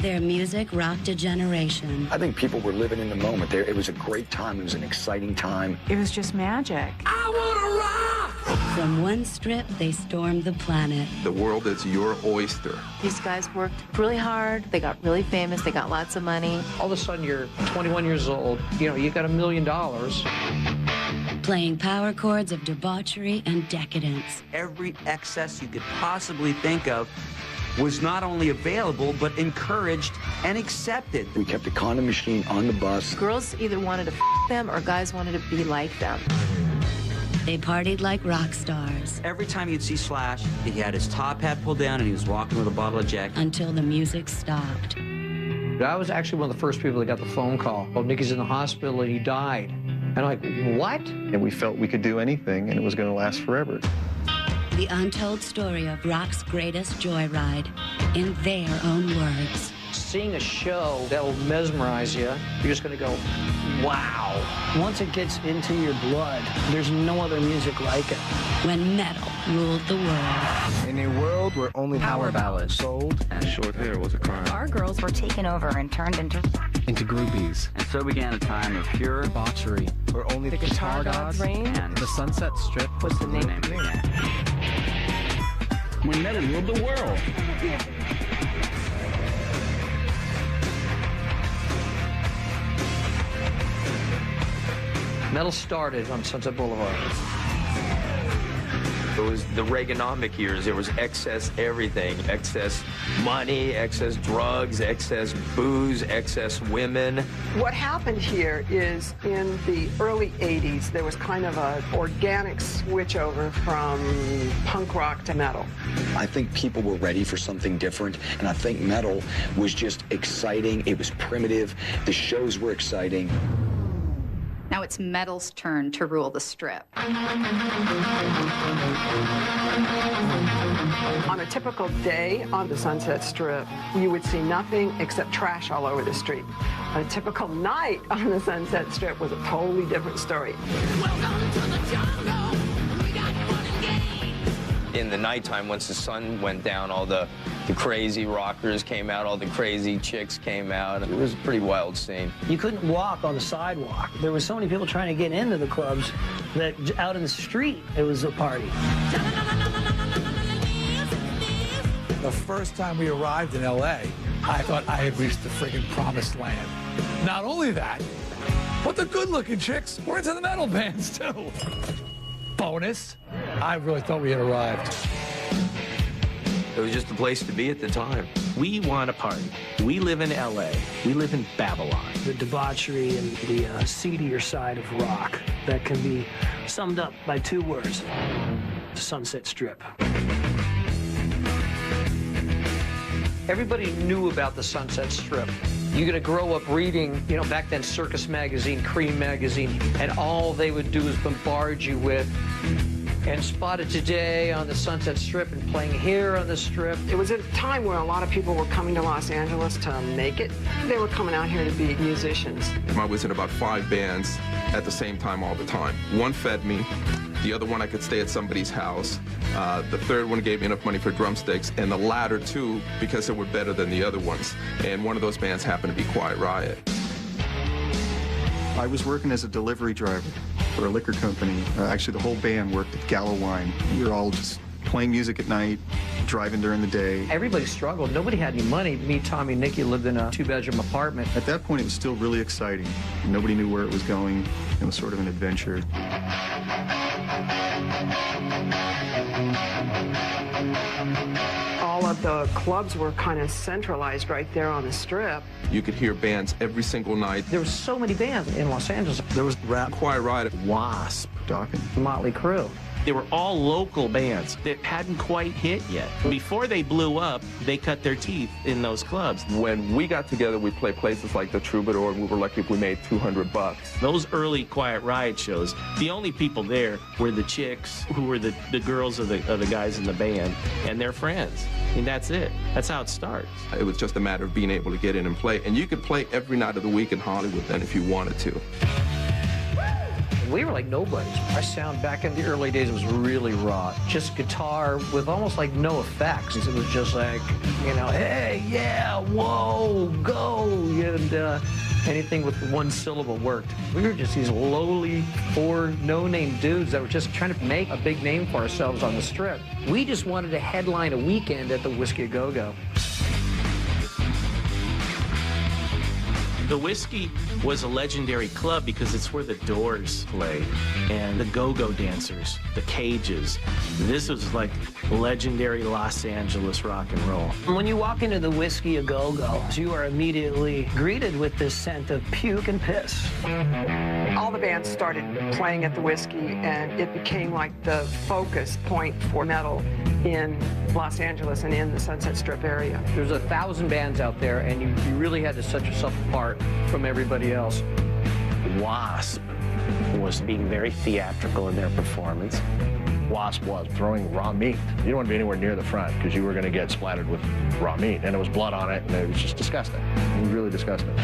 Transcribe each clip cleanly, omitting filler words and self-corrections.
Their music rocked a generation. I think people were living in the moment. It was a great time. It was an exciting time. It was just magic. I wanna rock! From one strip, they stormed the planet. The world is your oyster. These guys worked really hard. They got really famous. They got lots of money. All of a sudden, you're 21 years old. You got $1 million. Playing power chords of debauchery and decadence. Every excess you could possibly think of was not only available, but encouraged and accepted. We kept the condom machine on the bus. Girls either wanted to them or guys wanted to be like them. They partied like rock stars. Every time you'd see Slash, he had his top hat pulled down and he was walking with a bottle of Jack. Until the music stopped. I was actually one of the first people that got the phone call. Oh, Nicky's in the hospital and he died. And I'm like, what? And we felt we could do anything and it was going to last forever. The untold story of rock's greatest joyride in their own words. Seeing a show that will mesmerize you, you're just going to go, wow. Once it gets into your blood, there's no other music like it. When metal ruled the world. In a world where only power ballads sold, Short hair was a crime. Our girls were taken over and turned into groupies, And so began a time of pure debauchery, where only the guitar gods reigned. and the Sunset Strip was the name of the game. when metal ruled the world. Metal started on Sunset Boulevard. It was the Reaganomic years. There was excess everything. Excess money, excess drugs, excess booze, excess women. What happened here is in the early 80s, there was kind of an organic switch over from punk rock to metal. I think people were ready for something different, and I think metal was just exciting. It was primitive. The shows were exciting. Now it's metal's turn to rule the strip. On a typical day on the Sunset Strip, you would see nothing except trash all over the street. A typical night on the Sunset Strip was a totally different story. Welcome to the jungle. We got fun and games. In the nighttime, once the sun went down, all the crazy rockers came out, all the crazy chicks came out. It was a pretty wild scene. You couldn't walk on the sidewalk. There were so many people trying to get into the clubs that out in the street, it was a party. The first time we arrived in LA, I thought I had reached the friggin' promised land. Not only that, but the good-looking chicks were into the metal bands too. Bonus, I really thought we had arrived. It was just the place to be at the time. We want a party. We live in LA. We live in Babylon. The debauchery and the seedier side of rock that can be summed up by two words: Sunset Strip. Everybody knew about the Sunset Strip. You're gonna grow up reading, back then Circus Magazine, Cream Magazine, and all they would do is bombard you with and Spotted Today on the Sunset Strip and playing here on the Strip. It was a time where a lot of people were coming to Los Angeles to make it. They were coming out here to be musicians. I was in about 5 bands at the same time all the time. One fed me. The other one I could stay at somebody's house. The third one gave me enough money for drumsticks. And the latter two, because they were better than the other ones. And one of those bands happened to be Quiet Riot. I was working as a delivery driver for a liquor company. Actually, the whole band worked at Gallo Wine. We were all just playing music at night, driving during the day. Everybody struggled. Nobody had any money. Me, Tommy, and Nicky lived in a 2-bedroom apartment. At that point, it was still really exciting. Nobody knew where it was going. It was sort of an adventure. All of the clubs were kind of centralized right there on the Strip. You could hear bands every single night. There were so many bands in Los Angeles. There was Rap, Quiet Riot, Wasp, Dawkins, Motley Crue. They were all local bands that hadn't quite hit yet. Before they blew up, they cut their teeth in those clubs. When we got together, we played places like the Troubadour, and we were lucky if we made $200. Those early Quiet Riot shows, the only people there were the chicks who were the girls of the guys in the band and their friends. And that's it. That's how it starts. It was just a matter of being able to get in and play. And you could play every night of the week in Hollywood then if you wanted to. We were like nobodies. Our sound back in the early days was really raw. Just guitar with almost like no effects. It was just like, you know, hey, yeah, whoa, go. And anything with one syllable worked. We were just these lowly, poor, no-name dudes that were just trying to make a big name for ourselves on the Strip. We just wanted to headline a weekend at the Whiskey A Go-Go. The Whiskey was a legendary club because it's where the Doors played, and the go-go dancers, the Cages. This was like legendary Los Angeles rock and roll. When you walk into the Whiskey A Go-Go, you are immediately greeted with this scent of puke and piss. All the bands started playing at the Whiskey, and it became like the focus point for metal in Los Angeles and in the Sunset Strip area. There's 1,000 bands out there, and you really had to set yourself apart from everybody else. Wasp was being very theatrical in their performance. Wasp was throwing raw meat. You didn't want to be anywhere near the front because you were going to get splattered with raw meat, and it was blood on it, and it was just disgusting. It was really disgusting.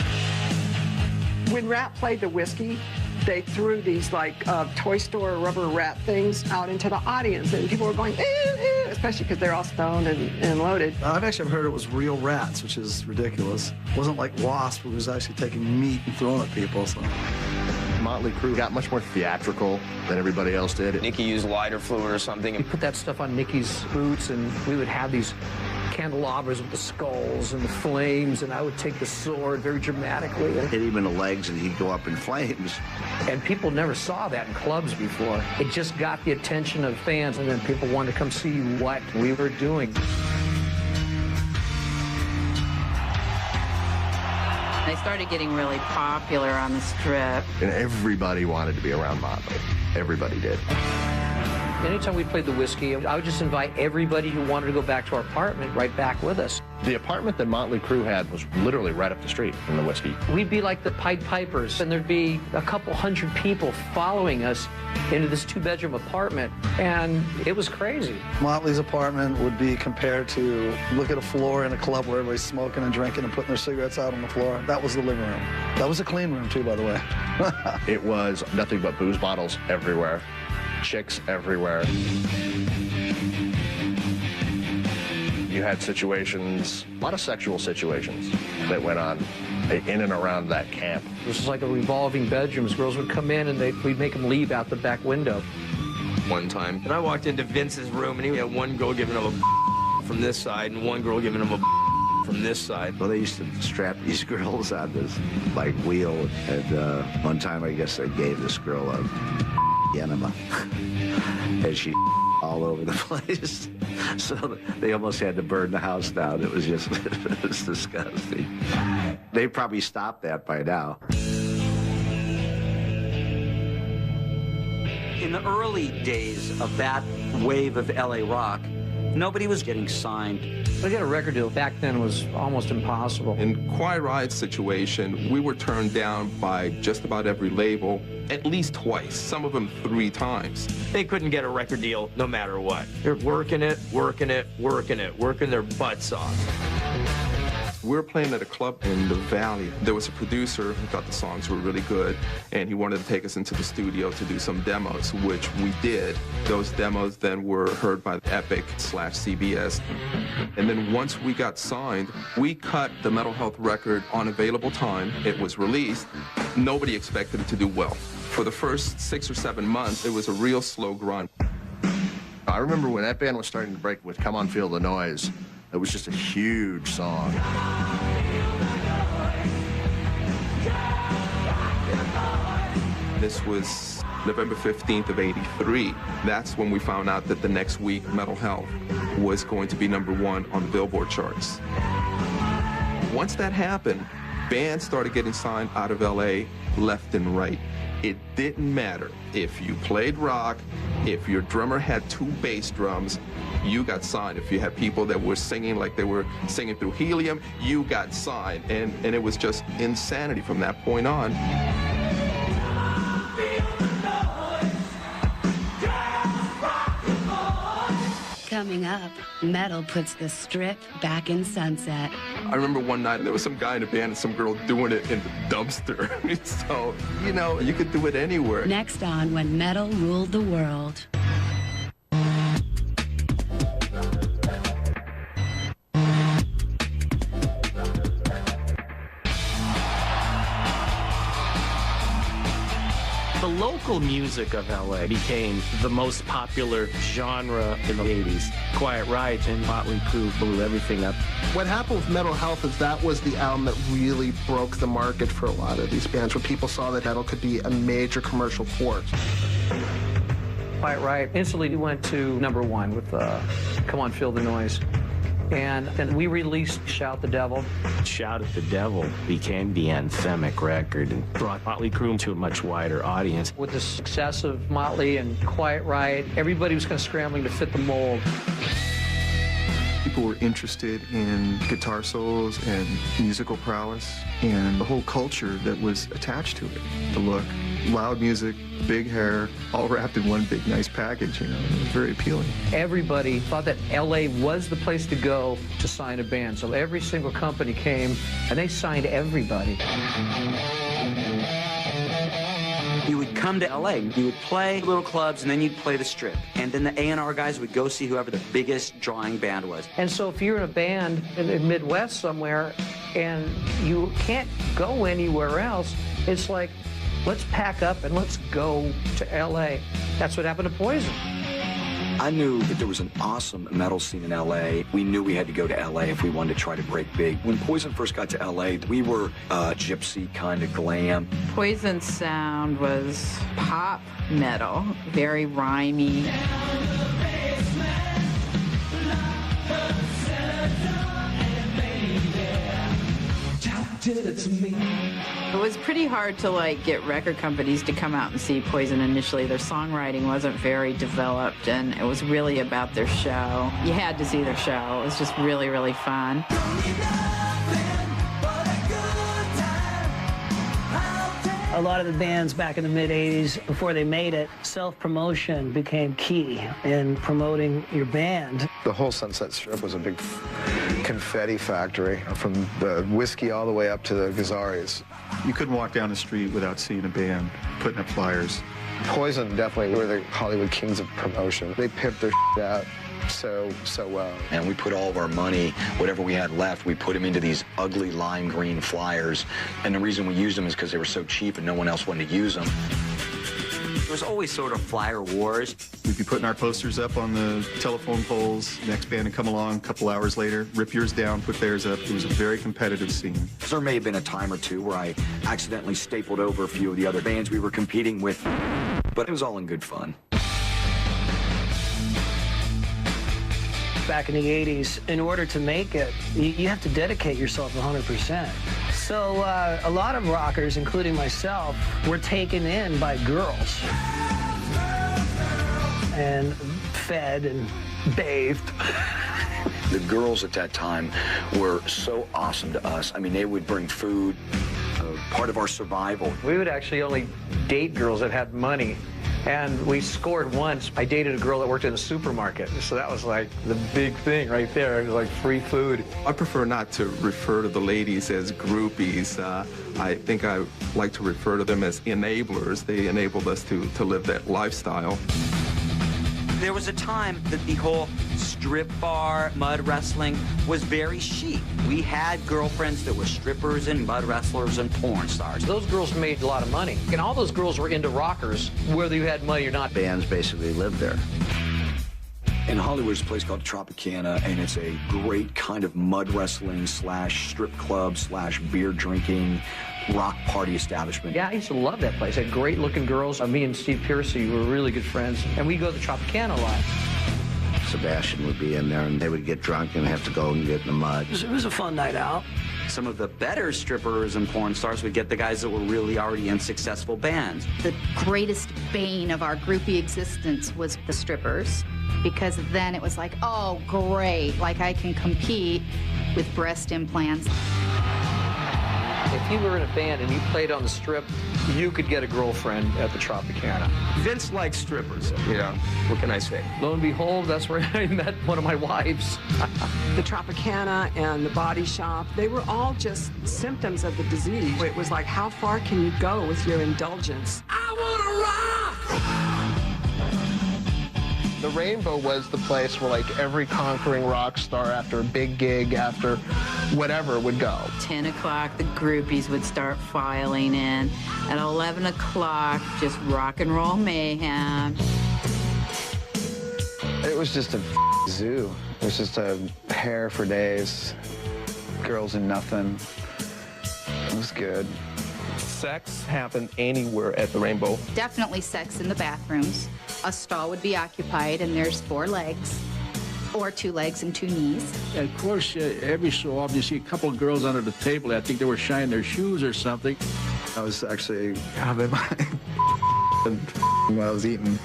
When Rat played the Whiskey, they threw these like toy store rubber rat things out into the audience, and people were going, ew, ew, especially because they're all stoned and loaded. I've actually heard it was real rats, which is ridiculous. It wasn't like Wasp, it was actually taking meat and throwing at people. So. Motley Crue got much more theatrical than everybody else did. Nicky used lighter fluid or something. We put that stuff on Nicky's boots, and we would have these candelabras with the skulls and the flames, and I would take the sword very dramatically. Hit him in the legs, and he'd go up in flames. And people never saw that in clubs before. It just got the attention of fans, and then people wanted to come see what we were doing. They started getting really popular on the Strip. And everybody wanted to be around Motley. Everybody did. Anytime we played the Whiskey, I would just invite everybody who wanted to go back to our apartment right back with us. The apartment that Motley Crue had was literally right up the street from the Whiskey. We'd be like the Pied Pipers, and there'd be a couple hundred people following us into this two-bedroom apartment, and it was crazy. Motley's apartment would be compared to, look at a floor in a club where everybody's smoking and drinking and putting their cigarettes out on the floor. That was the living room. That was a clean room, too, by the way. It was nothing but booze bottles everywhere. Chicks everywhere. You had situations, a lot of sexual situations that went on in and around that camp. It was like a revolving bedrooms. Girls would come in, and we'd make them leave out the back window. One time, and I walked into Vince's room, and he had one girl giving him a from this side and one girl giving him a from this side. Well, they used to strap these girls on this, like, wheel, and one time I guess they gave this girl a enema, and she all over the place. So they almost had to burn the house down. It was just, it was disgusting. They probably stopped that by now. In the early days of that wave of LA rock, nobody was getting signed. To get a record deal back then was almost impossible. In Quiet Riot's situation, we were turned down by just about every label at least twice, some of them 3 times. They couldn't get a record deal no matter what. They're working it, working it, working it, working their butts off. We were playing at a club in the Valley. There was a producer who thought the songs were really good, and he wanted to take us into the studio to do some demos, which we did. Those demos then were heard by Epic/CBS. And then once we got signed, we cut the Metal Health record on available time. It was released. Nobody expected it to do well. For the first 6 or 7 months, it was a real slow grind. I remember when that band was starting to break with Come On Feel the Noise. It was just a huge song. This was November 15th of '83. That's when we found out that the next week Metal Health was going to be #1 on the Billboard charts. Once that happened, bands started getting signed out of LA left and right. It didn't matter if you played rock, if your drummer had 2 bass drums, you got signed. If you had people that were singing like they were singing through helium, you got signed. And it was just insanity from that point on. Come Coming up, metal puts the Strip back in Sunset. I remember one night there was some guy in a band and some girl doing it in the dumpster. So, you know, you could do it anywhere. Next on When Metal Ruled the World. The local music of LA became the most popular genre in the 80s. Quiet Riot and Motley Crue blew everything up. What happened with Metal Health is that was the album that really broke the market for a lot of these bands, where people saw that metal could be a major commercial force. Quiet Riot instantly went to #1 with Come On Feel the Noise. And then we released Shout the Devil. Shout at the Devil became the anthemic record and brought Motley Crue to a much wider audience. With the success of Motley and Quiet Riot, everybody was kind of scrambling to fit the mold. People were interested in guitar solos and musical prowess and the whole culture that was attached to it. The look, loud music, big hair, all wrapped in one big nice package, you know. It was very appealing. Everybody thought that LA was the place to go to sign a band. So every single company came and they signed everybody. You would come to LA, you would play little clubs, and then you'd play the Strip. And then the A&R guys would go see whoever the biggest drawing band was. And so if you're in a band in the Midwest somewhere and you can't go anywhere else, it's like, let's pack up and let's go to LA. That's what happened to Poison. I knew that there was an awesome metal scene in LA. We knew we had to go to LA if we wanted to try to break big. When Poison first got to LA, we were gypsy kind of glam. Poison's sound was pop metal, very rhymey. It was pretty hard to get record companies to come out and see Poison initially. Their songwriting wasn't very developed, and it was really about their show. You had to see their show. It was just really, really fun. A lot of the bands back in the mid-'80s, before they made it, self-promotion became key in promoting your band. The whole Sunset Strip was a big confetti factory, from the whiskey all the way up to the Gazzarri's. You couldn't walk down the street without seeing a band putting up flyers. Poison definitely were the Hollywood kings of promotion. They pimped their out so well. And we put all of our money, whatever we had left, we put them into these ugly lime green flyers. And the reason we used them is because they were so cheap and no one else wanted to use them. There was always sort of flyer wars. We'd be putting our posters up on the telephone poles. Next band would come along a couple hours later, rip yours down, put theirs up. It was a very competitive scene. There may have been a time or two where I accidentally stapled over a few of the other bands we were competing with, but it was all in good fun. Back in the 80s, in order to make it, you have to dedicate yourself 100%. So a lot of rockers, including myself, were taken in by girls and fed and bathed. The girls at that time were so awesome to us. I mean, they would bring food, part of our survival. We would actually only date girls that had money. And we scored once. I dated a girl that worked in a supermarket. So that was like the big thing right there. It was like free food. I prefer not to refer to the ladies as groupies. I think I like to refer to them as enablers. They enabled us to live that lifestyle. There was a time that the whole strip bar, mud wrestling was very chic. We had girlfriends that were strippers and mud wrestlers and porn stars. Those girls made a lot of money. And all those girls were into rockers, whether you had money or not. Bands basically lived there. In Hollywood, there's a place called Tropicana, and it's a great kind of mud wrestling / strip club / beer drinking rock party establishment. Yeah, I used to love that place. They had great looking girls. Me and Steve Piercy were really good friends, and we'd go to the Tropicana a lot. Sebastian would be in there, and they would get drunk and have to go and get in the mud. It was a fun night out. Some of the better strippers and porn stars would get the guys that were really already in successful bands. The greatest bane of our groupie existence was the strippers, because then it was like, oh, great, like I can compete with breast implants. If you were in a band and you played on the Strip, you could get a girlfriend at the Tropicana. Vince likes strippers. Yeah, what can I say? Lo and behold, that's where I met one of my wives. The Tropicana and the Body Shop, they were all just symptoms of the disease. It was like, how far can you go with your indulgence? The Rainbow was the place where like every conquering rock star after a big gig, after whatever, would go. 10 o'clock, the groupies would start filing in. At 11 o'clock, just rock and roll mayhem. It was just a zoo. It was just a hair for days, girls and nothing. It was good. Sex happened anywhere at the Rainbow. Definitely sex in the bathrooms. A stall would be occupied, and there's 4 legs, or 2 legs and 2 knees. Of course, every so often you see a couple of girls under the table. I think they were shining their shoes or something. I was actually having my while I was eating.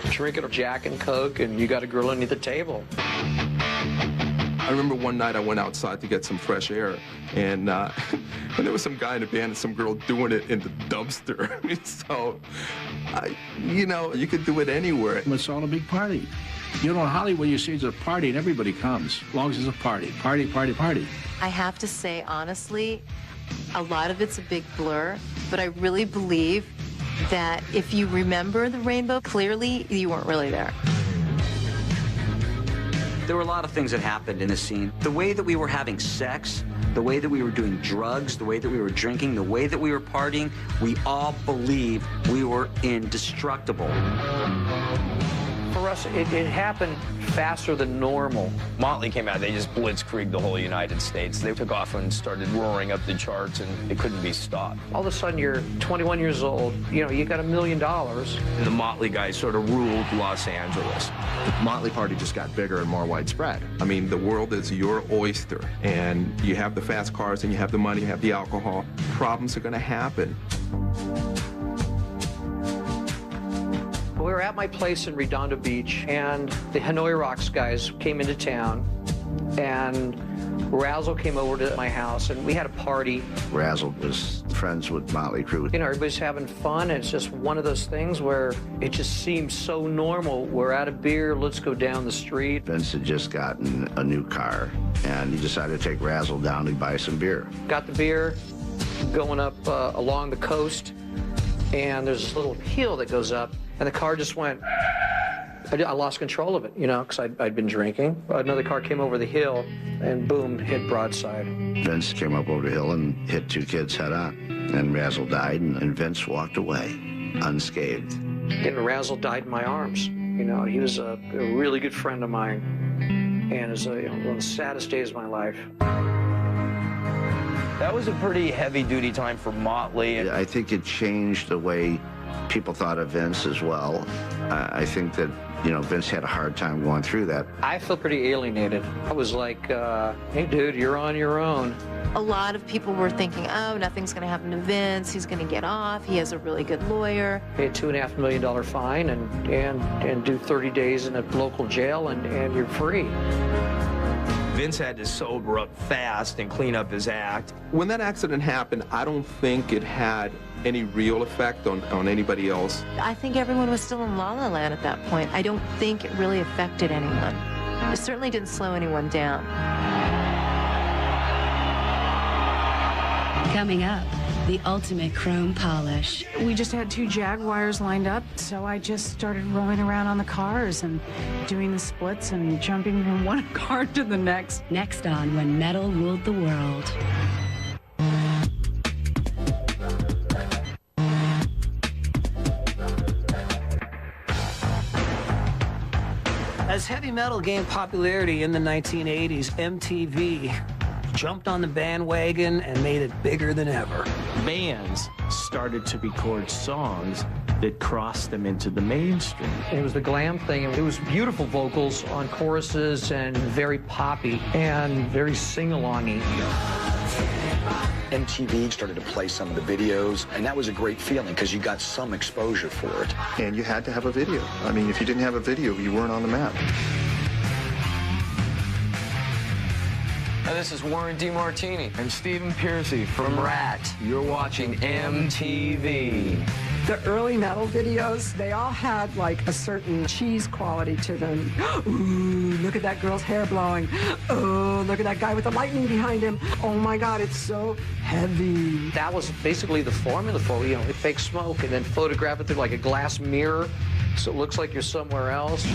Drinking a Jack and Coke, and you got a girl underneath the table. I remember one night I went outside to get some fresh air, and there was some guy in the band and some girl doing it in the dumpster. So, you could do it anywhere. It's all a big party. You know, in Hollywood, you see it's a party and everybody comes, as long as it's a party. Party, party, party. I have to say, honestly, a lot of it's a big blur, but I really believe that if you remember the Rainbow clearly, you weren't really there. There were a lot of things that happened in the scene. The way that we were having sex, the way that we were doing drugs, the way that we were drinking, the way that we were partying, we all believed we were indestructible. For us, it happened faster than normal. Motley came out, they just blitzkrieged the whole United States. They took off and started roaring up the charts, and it couldn't be stopped. All of a sudden, you're 21 years old, you got $1 million. And the Motley guys sort of ruled Los Angeles. The Motley party just got bigger and more widespread. I mean, the world is your oyster, and you have the fast cars, and you have the money, you have the alcohol. Problems are going to happen. We were at my place in Redondo Beach, and the Hanoi Rocks guys came into town, and Razzle came over to my house, and we had a party. Razzle was friends with Motley Crue. Everybody's having fun, and it's just one of those things where it just seems so normal. We're out of beer, let's go down the street. Vince had just gotten a new car, and he decided to take Razzle down to buy some beer. Got the beer, going up along the coast, and there's this little hill that goes up, and the car just went. I lost control of it, because I'd been drinking. Another car came over the hill, and boom, hit broadside. Vince came up over the hill and hit 2 kids head on, and Razzle died, and Vince walked away unscathed. And Razzle died in my arms. He was a really good friend of mine, and it was one of the saddest days of my life. That was a pretty heavy-duty time for Motley. I think it changed the way people thought of Vince as well. I think that, Vince had a hard time going through that. I feel pretty alienated. I was like, hey, dude, you're on your own. A lot of people were thinking, oh, nothing's going to happen to Vince. He's going to get off. He has a really good lawyer. Pay a $2.5 million fine and do 30 days in a local jail, and you're free. Vince had to sober up fast and clean up his act. When that accident happened, I don't think it had any real effect on anybody else. I think everyone was still in La La Land at that point. I don't think it really affected anyone. It certainly didn't slow anyone down. Coming up, the ultimate chrome polish. We just had 2 Jaguars lined up, so I just started rolling around on the cars and doing the splits and jumping from one car to the next. Next on When Metal Ruled the World. As heavy metal gained popularity in the 1980s, MTV jumped on the bandwagon and made it bigger than ever. Bands started to record songs that crossed them into the mainstream. It was the glam thing. It was beautiful vocals on choruses and very poppy and very sing-along-y. MTV started to play some of the videos, and that was a great feeling because you got some exposure for it. And you had to have a video. I mean, if you didn't have a video, you weren't on the map. This is Warren DeMartini. I'm Stephen Piercy from Rat. You're watching MTV. The early metal videos, they all had like a certain cheese quality to them. Ooh, look at that girl's hair blowing. Oh, look at that guy with the lightning behind him. Oh my God, it's so heavy. That was basically the formula for, you know, fake smoke and then photograph it through like a glass mirror so it looks like you're somewhere else.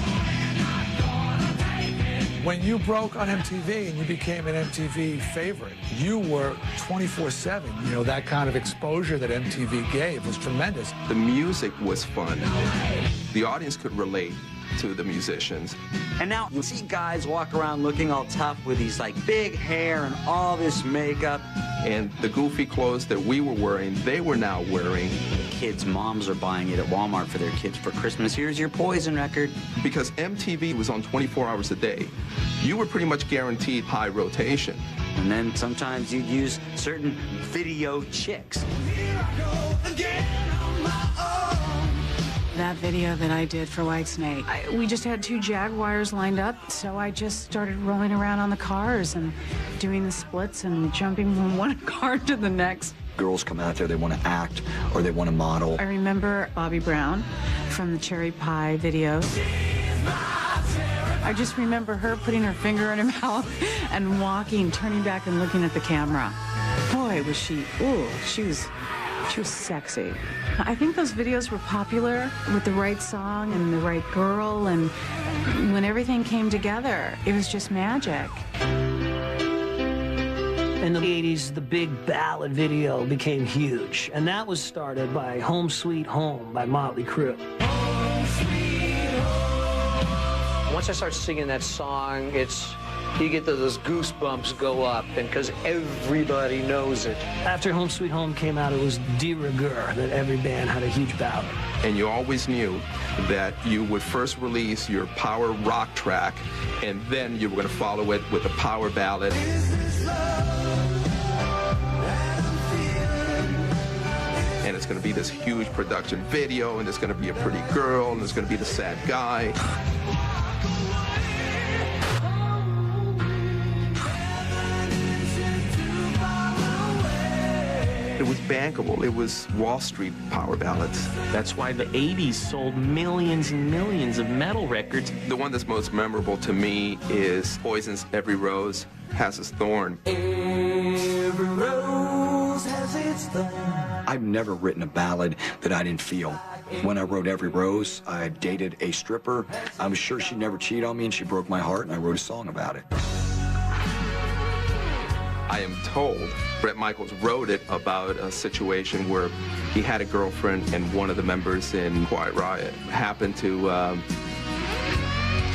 When you broke on MTV and you became an MTV favorite, you were 24/7. You know, that kind of exposure that MTV gave was tremendous. The music was fun. The audience could relate to the musicians. And now you see guys walk around looking all tough with these like big hair and all this makeup. And the goofy clothes that we were wearing, they were now wearing. Kids' moms are buying it at Walmart for their kids for Christmas. Here's your Poison record. Because MTV was on 24 hours a day, you were pretty much guaranteed high rotation. And then sometimes you'd use certain video chicks. That video that I did for Whitesnake, we just had 2 Jaguars lined up, so I just started rolling around on the cars and doing the splits and jumping from one car to the next. Girls come out there, they want to act or they want to model. I remember Bobby Brown from the Cherry Pie videos. I just remember her putting her finger in her mouth and walking, turning back and looking at the camera. Boy, was she, ooh, she was sexy. I think those videos were popular with the right song and the right girl, and when everything came together, it was just magic. In the 80s, the big ballad video became huge, and that was started by Home Sweet Home by Motley Crue. Once I start singing that song, you get those goosebumps go up, and because everybody knows it. After Home Sweet Home came out, it was de rigueur that every band had a huge ballad. And you always knew that you would first release your power rock track, and then you were going to follow it with a power ballad. And it's going to be this huge production video, and there's going to be a pretty girl, and there's going to be the sad guy. It was bankable. It was Wall Street power ballads. That's why the 80s sold millions and millions of metal records. The one that's most memorable to me is Poison's Every Rose Has Its Thorn. Every rose has its thorn. I've never written a ballad that I didn't feel. When I wrote Every Rose, I dated a stripper. I'm sure she'd never cheat on me, and she broke my heart, and I wrote a song about it. I am told Bret Michaels wrote it about a situation where he had a girlfriend, and one of the members in Quiet Riot happened to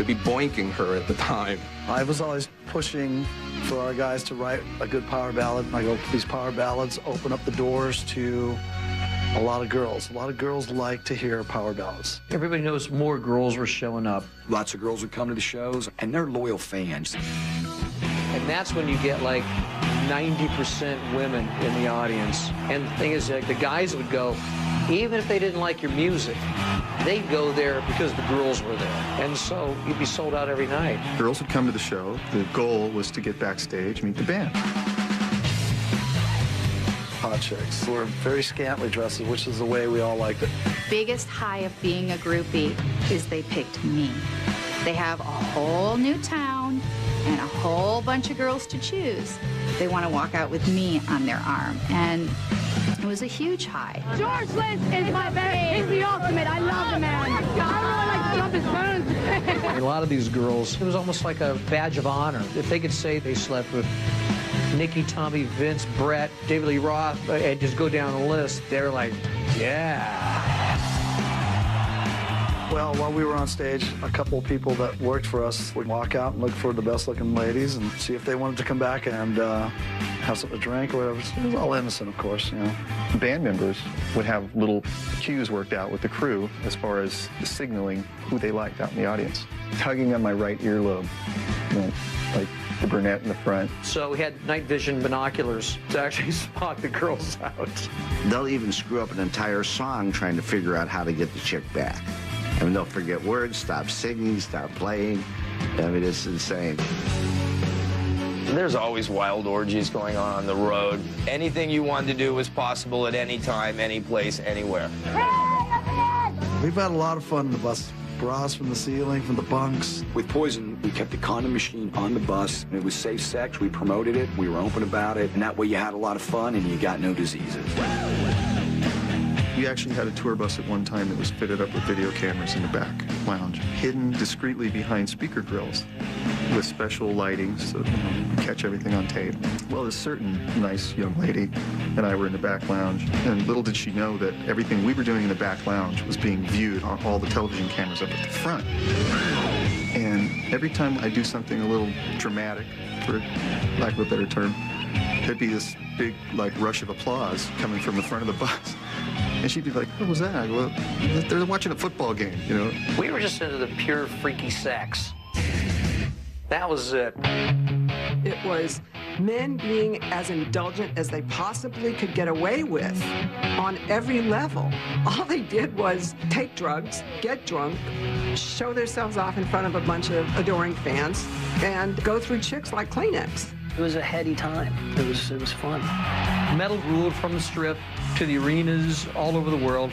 be boinking her at the time. I was always pushing for our guys to write a good power ballad. I go, these power ballads open up the doors to a lot of girls. A lot of girls like to hear power ballads. Everybody knows more girls were showing up. Lots of girls would come to the shows, and they're loyal fans. And that's when you get like 90% women in the audience. And the thing is, like, the guys would go, even if they didn't like your music, they'd go there because the girls were there. And so you'd be sold out every night. Girls would come to the show. The goal was to get backstage, meet the band. Hot chicks were very scantily dressed, which is the way we all liked it. Biggest high of being a groupie is they picked me. They have a whole new town and a whole bunch of girls to choose. They want to walk out with me on their arm, and it was a huge high. George Lynch is my best. He's the ultimate. I love the man. I really like to jump his spoons. A lot of these girls, it was almost like a badge of honor. If they could say they slept with Nikki, Tommy, Vince, Brett, David Lee Roth, and just go down the list, they're like, yeah. Well, while we were on stage, a couple of people that worked for us would walk out and look for the best-looking ladies and see if they wanted to come back and have something to drink or whatever. It was all innocent, of course, you know. Band members would have little cues worked out with the crew as far as signaling who they liked out in the audience. Tugging on my right earlobe, you know, like the brunette in the front. So we had night vision binoculars to actually spot the girls out. They'll even screw up an entire song trying to figure out how to get the chick back. I mean, they'll forget words, stop singing, stop playing. I mean, it's insane. There's always wild orgies going on the road. Anything you wanted to do was possible at any time, any place, anywhere. We've had a lot of fun on the bus. Bras from the ceiling, from the bunks. With Poison, we kept the condom machine on the bus. It was safe sex. We promoted it. We were open about it. And that way you had a lot of fun and you got no diseases. We actually had a tour bus at one time that was fitted up with video cameras in the back lounge, hidden discreetly behind speaker grills with special lighting so you catch everything on tape. Well, this certain nice young lady and I were in the back lounge, and little did she know that everything we were doing in the back lounge was being viewed on all the television cameras up at the front. And every time I do something a little dramatic, for lack of a better term, there'd be this big, rush of applause coming from the front of the bus. And she'd be like, what was that? I go, well, they're watching a football game, you know? We were just into the pure freaky sex. That was it. It was men being as indulgent as they possibly could get away with on every level. All they did was take drugs, get drunk, show themselves off in front of a bunch of adoring fans, and go through chicks like Kleenex. It was a heady time. It was fun. Metal ruled from the Strip to the arenas all over the world.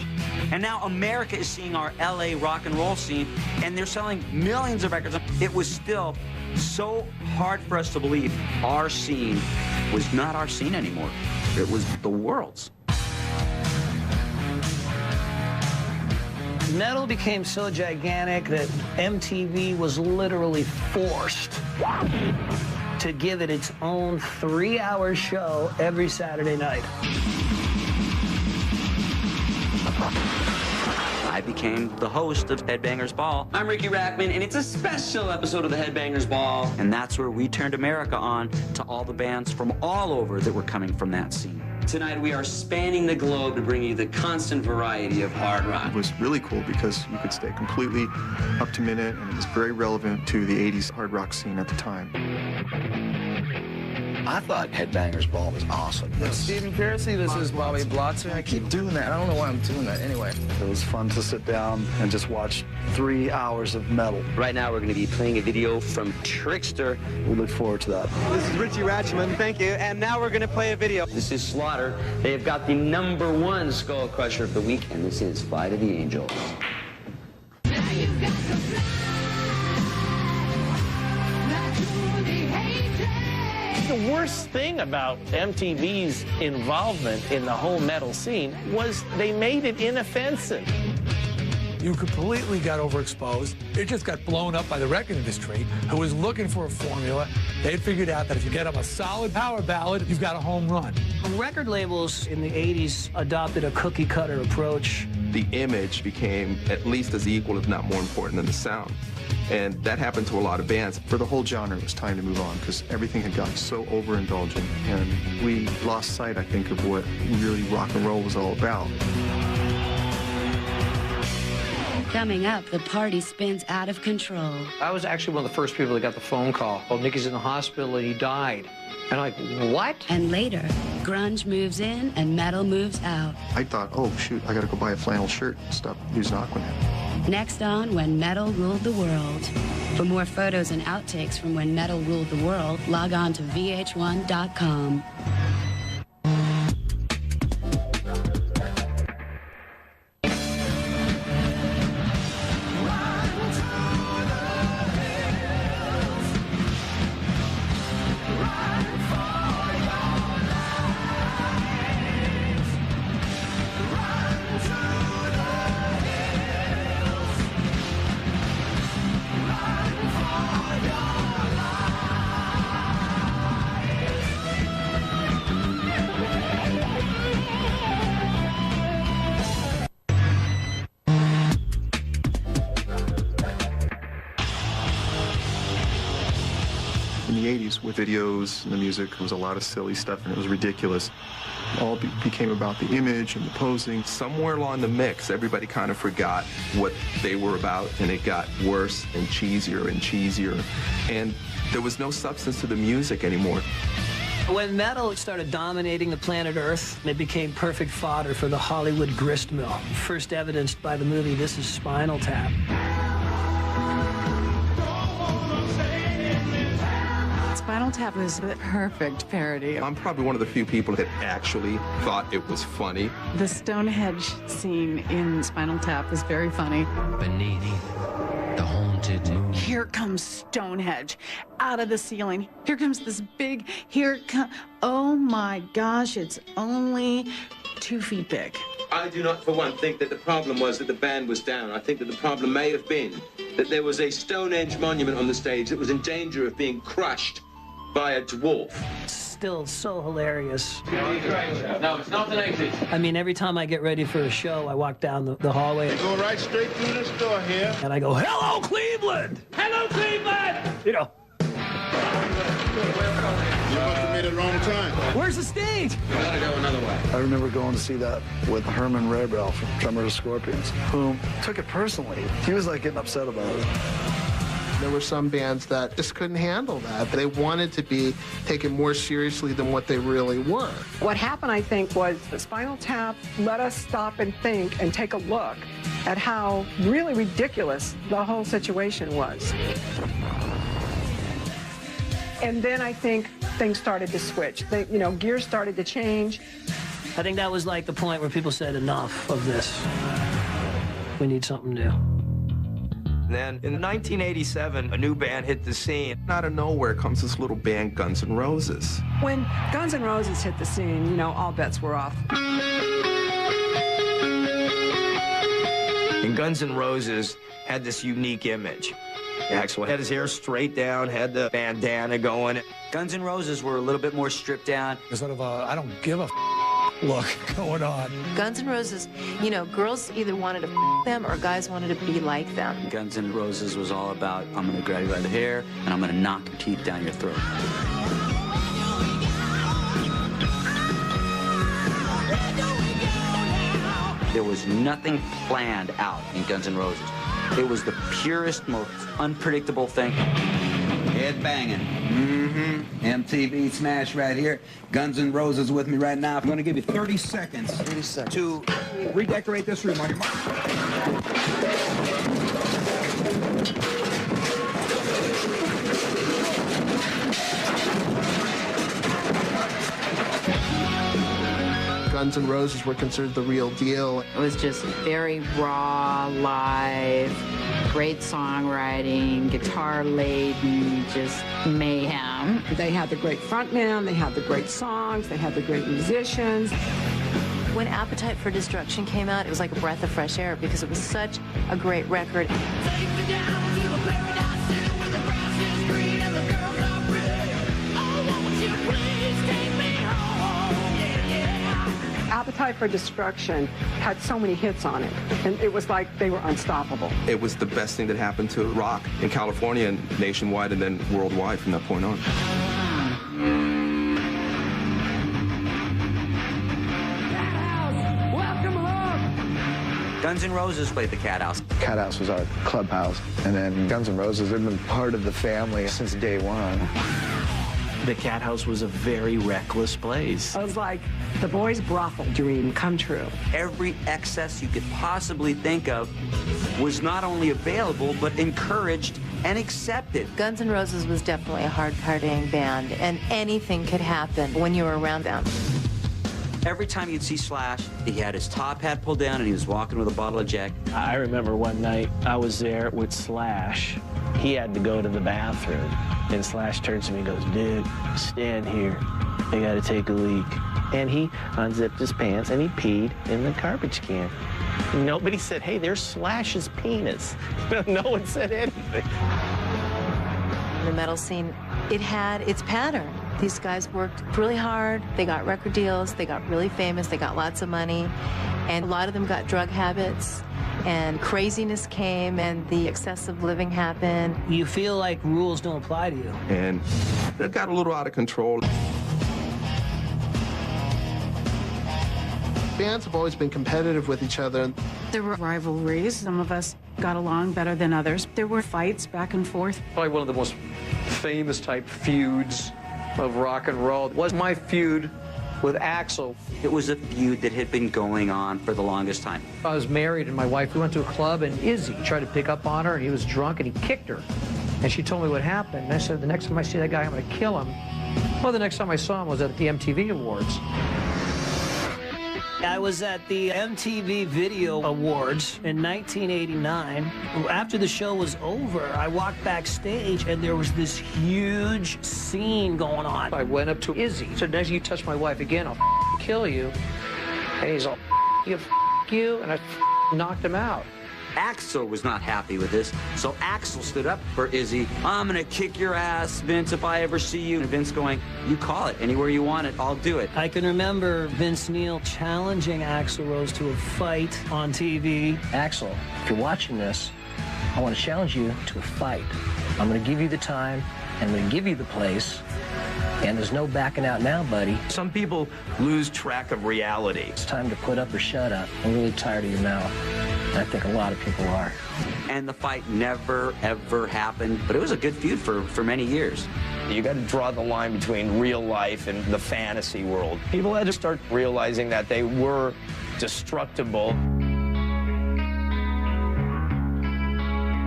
And now America is seeing our LA rock and roll scene, and they're selling millions of records. It was still so hard for us to believe our scene was not our scene anymore. It was the world's. Metal became so gigantic that MTV was literally forced to give it its own 3-hour show every Saturday night. I became the host of Headbangers Ball. I'm Ricky Rackman, and it's a special episode of the Headbangers Ball. And that's where we turned America on to all the bands from all over that were coming from that scene. Tonight, we are spanning the globe to bring you the constant variety of hard rock. It was really cool because you could stay completely up to minute, and it was very relevant to the 80s hard rock scene at the time. I thought Headbangers Ball was awesome. Stephen Pearcy, this is Bobby Blotzer. I keep doing that. I don't know why I'm doing that anyway. It was fun to sit down and just watch 3 hours of metal. Right now, we're going to be playing a video from Trickster. We look forward to that. This is Richie Ratchman, thank you. And now we're going to play a video. This is Slaughter. They've got the #1 Skull Crusher of the week, and this is Fly to the Angels. The worst thing about MTV's involvement in the whole metal scene was they made it inoffensive. You completely got overexposed. It just got blown up by the record industry, who was looking for a formula. They had figured out that if you get them a solid power ballad, you've got a home run. Record labels in the 80s adopted a cookie-cutter approach. The image became at least as equal, if not more important than the sound. And that happened to a lot of bands. For the whole genre, it was time to move on because everything had gotten so overindulgent, and we lost sight, I think, of what really rock and roll was all about. Coming up, the party spins out of control. I was actually one of the first people that got the phone call. Oh, Mickey's in the hospital and he died. And I'm like, what? And later, grunge moves in and metal moves out. I thought, oh, shoot, I got to go buy a flannel shirt and stop using Aquanet. Next on When Metal Ruled the World. For more photos and outtakes from When Metal Ruled the World, log on to vh1.com. In the 80s, with videos and the music, there was a lot of silly stuff, and it was ridiculous. All became about the image and the posing. Somewhere along the mix, everybody kind of forgot what they were about, and it got worse and cheesier and cheesier. And there was no substance to the music anymore. When metal started dominating the planet Earth, it became perfect fodder for the Hollywood grist mill, first evidenced by the movie This Is Spinal Tap. Spinal Tap is the perfect parody. I'm probably one of the few people that actually thought it was funny. The Stonehenge scene in Spinal Tap is very funny. Beneath the haunted moon. Here comes Stonehenge out of the ceiling. Here comes this big, oh my gosh, it's only 2 feet big. I do not, for one, think that the problem was that the band was down. I think that the problem may have been that there was a Stonehenge monument on the stage that was in danger of being crushed by a dwarf. Still so hilarious. No, it's not an exit. I mean, every time I get ready for a show, I walk down the hallway. Go right straight through this door here. And I go, hello, Cleveland! Hello, Cleveland! You know. You must have made it wrong time. Where's the stage? We gotta go another way. I remember going to see that with Herman Raybell from Drummer of the Scorpions, who took it personally. He was like getting upset about it. There were some bands that just couldn't handle that. They wanted to be taken more seriously than what they really were. What happened, I think, was the Spinal Tap let us stop and think and take a look at how really ridiculous the whole situation was. And then I think things started to switch. Gears started to change. I think that was like the point where people said, enough of this. We need something new. Then in 1987, a new band hit the scene. Out of nowhere comes this little band, Guns N' Roses. When Guns N' Roses hit the scene, all bets were off. And Guns N' Roses had this unique image. Axl had his hair straight down, had the bandana going. Guns N' Roses were a little bit more stripped down. There's sort of a I don't give a look going on. Guns N' Roses, girls either wanted to them or guys wanted to be like them. Guns N' Roses was all about, I'm going to grab you by the hair and I'm going to knock your teeth down your throat. There was nothing planned out in Guns N' Roses. It was the purest, most unpredictable thing. Head banging. MTV smash right here. Guns N' Roses with me right now. I'm going to give you 30 seconds to redecorate this room on your mark. Guns N' Roses were considered the real deal. It was just very raw, live, great songwriting, guitar-laden, just mayhem. They had the great frontman, they had the great songs, they had the great musicians. When Appetite for Destruction came out, it was like a breath of fresh air because it was such a great record. Appetite for Destruction had so many hits on it, and it was like they were unstoppable. It was the best thing that happened to rock in California and nationwide and then worldwide from that point on. Welcome home! Guns N' Roses played the Cat House. Cat House was our clubhouse, and then Guns N' Roses have been part of the family since day one. The Cat House was a very reckless place. It was like the boys' brothel dream come true. Every excess you could possibly think of was not only available, but encouraged and accepted. Guns N' Roses was definitely a hard partying band, and anything could happen when you were around them. Every time you'd see Slash, he had his top hat pulled down and he was walking with a bottle of Jack. I remember one night I was there with Slash. He had to go to the bathroom. And Slash turns to me and goes, dude, stand here. I gotta take a leak. And he unzipped his pants and he peed in the garbage can. Nobody said, hey, there's Slash's penis. No one said anything. The metal scene, it had its pattern. These guys worked really hard. They got record deals. They got really famous. They got lots of money. And a lot of them got drug habits. And craziness came and the excessive living happened. You feel like rules don't apply to you. And it got a little out of control. Bands have always been competitive with each other. There were rivalries. Some of us got along better than others. There were fights back and forth. Probably one of the most famous type feuds of rock and roll was my feud with Axl. It was a feud that had been going on for the longest time. I was married and my wife, we went to a club and Izzy tried to pick up on her and he was drunk and he kicked her. And she told me what happened. And I said, the next time I see that guy, I'm going to kill him. Well, the next time I saw him was at the MTV Awards. I was at the MTV Video Awards in 1989. After the show was over, I walked backstage and there was this huge scene going on. I went up to Izzy. Said, next you touch my wife again, I'll kill you. And he's all, you, and I knocked him out. Axl was not happy with this, so Axl stood up for Izzy. I'm gonna kick your ass, Vince, if I ever see you. And Vince going, you call it, anywhere you want it, I'll do it. I can remember Vince Neil challenging Axl Rose to a fight on TV. Axl, if you're watching this, I want to challenge you to a fight. I'm gonna give you the time, and I'm gonna give you the place, and there's no backing out now, buddy. Some people lose track of reality. It's time to put up or shut up. I'm really tired of your mouth. I think a lot of people are. And the fight never, ever happened, but it was a good feud for many years. You got to draw the line between real life and the fantasy world. People had to start realizing that they were destructible.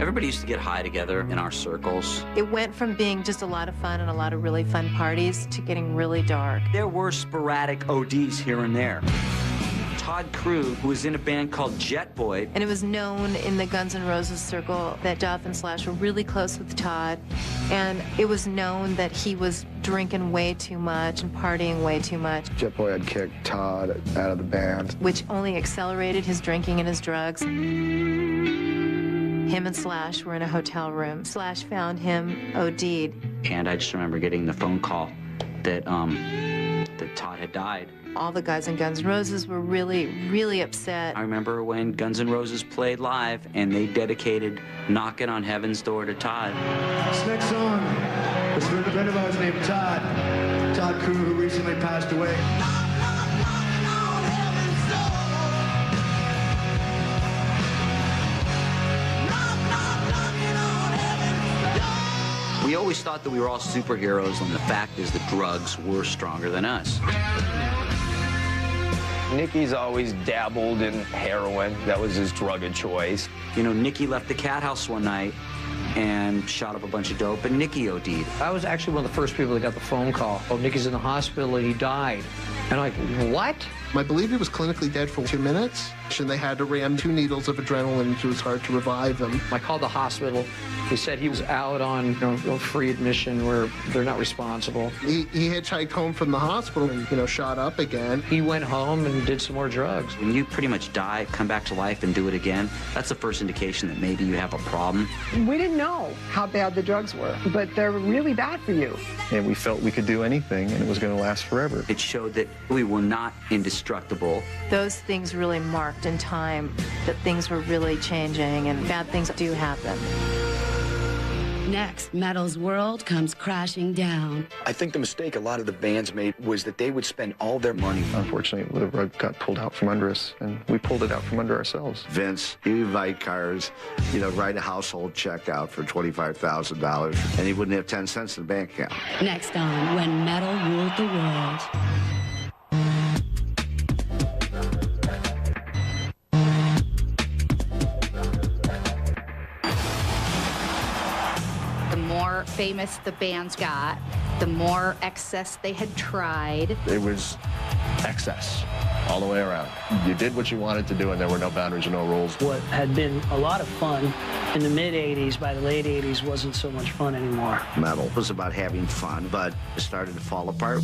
Everybody used to get high together in our circles. It went from being just a lot of fun and a lot of really fun parties to getting really dark. There were sporadic ODs here and there. Todd Crew, who was in a band called Jet Boy. And it was known in the Guns N' Roses circle that Duff and Slash were really close with Todd. And it was known that he was drinking way too much and partying way too much. Jet Boy had kicked Todd out of the band, which only accelerated his drinking and his drugs. Him and Slash were in a hotel room. Slash found him OD'd. And I just remember getting the phone call that Todd had died. All the guys in Guns N' Roses were really, really upset. I remember when Guns N' Roses played live and they dedicated Knocking on Heaven's Door to Todd. This next song was for a friend of ours named Todd. Todd Crew, who recently passed away. We always thought that we were all superheroes, and the fact is the drugs were stronger than us. Nicky's always dabbled in heroin. That was his drug of choice. You know, Nicky left the cat house one night and shot up a bunch of dope, and Nicky OD'd. I was actually one of the first people that got the phone call. Oh, Nicky's in the hospital and he died. And I'm like, what? I believe he was clinically dead for 2 minutes, and they had to ram 2 needles of adrenaline into his heart to revive him. I called the hospital. He said he was out on free admission where they're not responsible. He hitchhiked home from the hospital and, shot up again. He went home and did some more drugs. When you pretty much die, come back to life and do it again, that's the first indication that maybe you have a problem. We didn't know how bad the drugs were, but they're really bad for you. and we felt we could do anything and it was going to last forever. It showed that we were not indestructible. Those things really marked in time that things were really changing and bad things do happen. Next, metal's world comes crashing down. I think the mistake a lot of the bands made was that they would spend all their money. Unfortunately, the rug got pulled out from under us, and we pulled it out from under ourselves. Vince, he would invite cars, write a household check out for $25,000, and he wouldn't have 10 cents in the bank account. Next on When Metal Ruled the World. The more famous the bands got, the more excess they had tried. It was excess all the way around. You did what you wanted to do, and there were no boundaries or no rules. What had been a lot of fun in the mid-'80s, by the late '80s, wasn't so much fun anymore. Metal was about having fun, but it started to fall apart.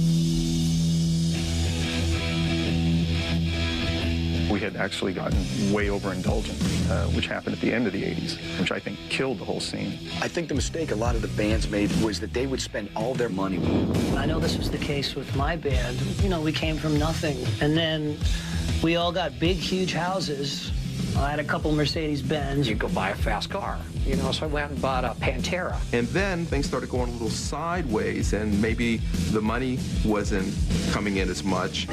We had actually gotten way overindulgent, which happened at the end of the 80s, which I think killed the whole scene. I think the mistake a lot of the bands made was that they would spend all their money. I know this was the case with my band. We came from nothing, and then we all got big, huge houses. I had a couple Mercedes-Benz. You go buy a fast car, so I went and bought a Pantera. And then things started going a little sideways, and maybe the money wasn't coming in as much.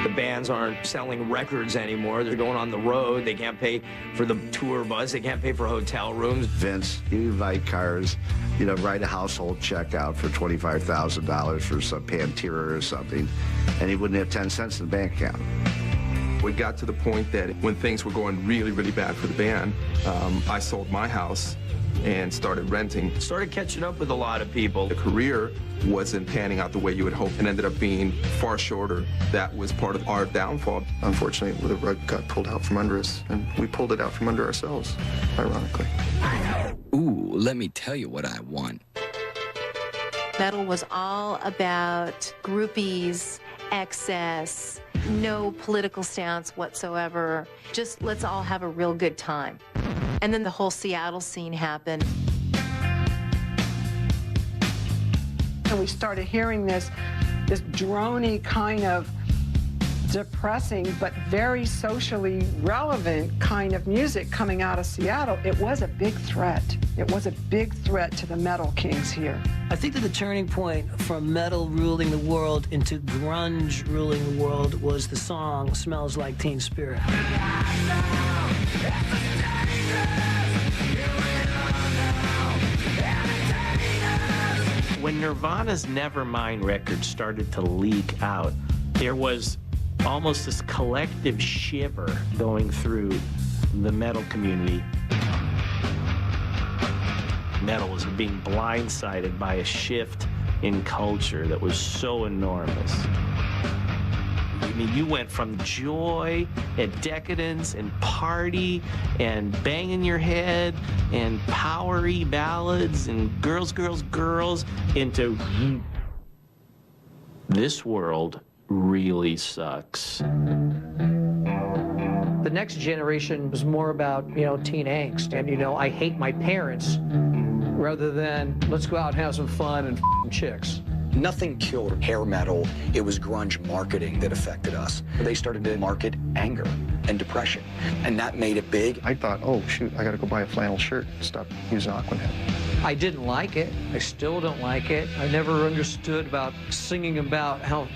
The bands aren't selling records anymore. They're going on the road. They can't pay for the tour bus. They can't pay for hotel rooms. Vince, you invite cars, write a household check out for $25,000 for some Pantera or something, and he wouldn't have 10 cents in the bank account. We got to the point that when things were going really, really bad for the band, I sold my house and started renting. Started catching up with a lot of people. The career wasn't panning out the way you would hope and ended up being far shorter. That was part of our downfall. Unfortunately, the rug got pulled out from under us, and we pulled it out from under ourselves, ironically. Ooh, let me tell you what I want. Metal was all about groupies, excess, no political stance whatsoever. Just let's all have a real good time. And then the whole Seattle scene happened. And we started hearing this drony kind of depressing but very socially relevant kind of music coming out of Seattle. It was a big threat. It was a big threat to the metal kings here. I think that the turning point from metal ruling the world into grunge ruling the world was the song Smells Like Teen Spirit. When Nirvana's Nevermind record started to leak out, there was almost this collective shiver going through the metal community. Metal was being blindsided by a shift in culture that was so enormous. I mean, you went from joy and decadence and party and banging your head and powery ballads and girls, girls, girls into this world really sucks. The next generation was more about, teen angst and, I hate my parents rather than let's go out and have some fun and chicks. Nothing killed hair metal. It was grunge marketing that affected us. They started to market anger and depression, and that made it big. I thought, oh, shoot, I got to go buy a flannel shirt and stop using Aquanet. I didn't like it. I still don't like it. I never understood about singing about how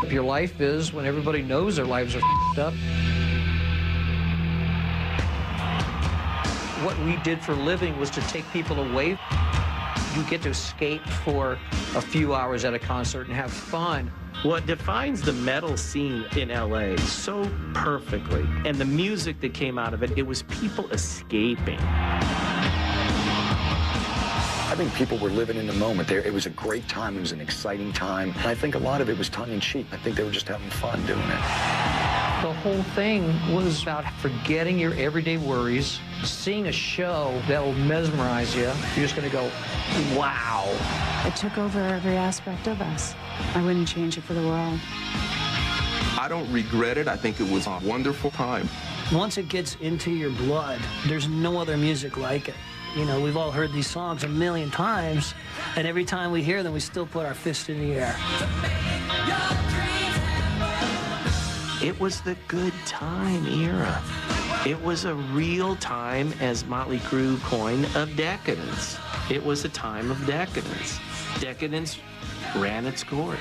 up your life is when everybody knows their lives are up. What we did for a living was to take people away. You get to escape for a few hours at a concert and have fun. What defines the metal scene in LA so perfectly, and the music that came out of it, it was people escaping. I think people were living in the moment. It was a great time. It was an exciting time. And I think a lot of it was tongue-in-cheek. I think they were just having fun doing it. The whole thing was about forgetting your everyday worries, seeing a show that will mesmerize you. You're just going to go, wow. It took over every aspect of us. I wouldn't change it for the world. I don't regret it. I think it was a wonderful time. Once it gets into your blood, there's no other music like it. We've all heard these songs a million times, and every time we hear them, we still put our fist in the air. It was the good time era. It was a real time, as Motley Crue coined, of decadence. It was a time of decadence. Decadence ran its course.